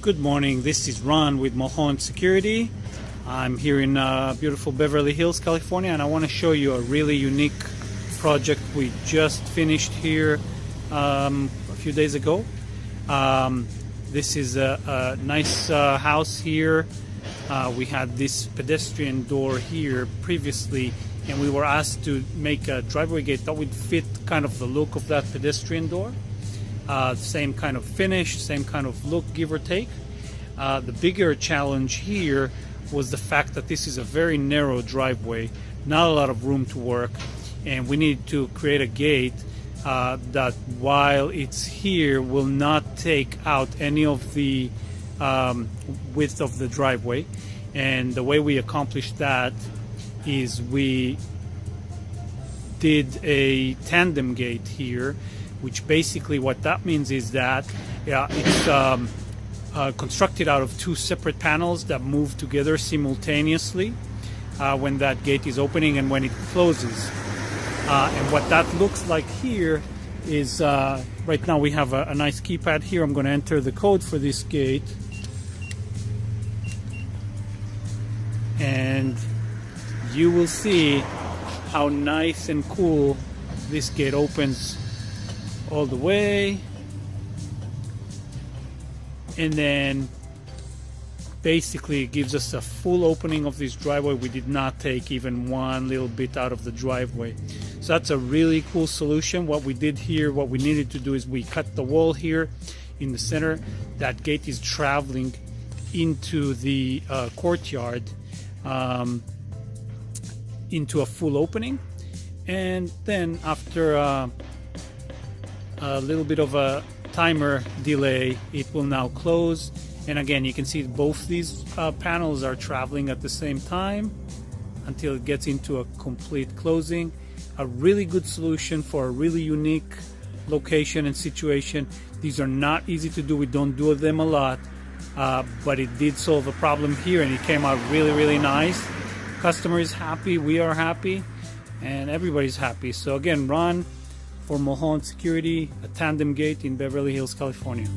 Good morning, this is Ron with Mulholland Security. I'm here in beautiful Beverly Hills, California, and I want to show you a really unique project we just finished here a few days ago. This is a nice house here. We had this pedestrian door here previously, and we were asked to make a driveway gate that would fit kind of the look of that pedestrian door. Same kind of finish, same kind of look, give or take. The bigger challenge here was the fact that this is a very narrow driveway, not a lot of room to work, and we need to create a gate that, while it's here, will not take out any of the width of the driveway. And the way we accomplished that is we did a tandem gate here, which basically what that means is that it's constructed out of two separate panels that move together simultaneously when that gate is opening and when it closes. And what that looks like here is, right now we have a nice keypad here. I'm going to enter the code for this gate. And you will see how nice and cool this gate opens all the way, and then basically it gives us a full opening of this driveway. We did not take even one little bit out of the driveway, so that's a really cool solution. What we did here, what we needed to do, is we cut the wall here in the center. That gate is traveling into the courtyard, into a full opening, and then after a little bit of a timer delay, it will now close. And again, you can see both these panels are traveling at the same time until it gets into a complete closing. A really good solution for a really unique location and situation. These are not easy to do. We don't do them a lot, but it did solve a problem here, and it came out really nice. Customer is happy, we are happy, and everybody's happy. So again, Ron for Mulholland Security, a tandem gate in Beverly Hills, California.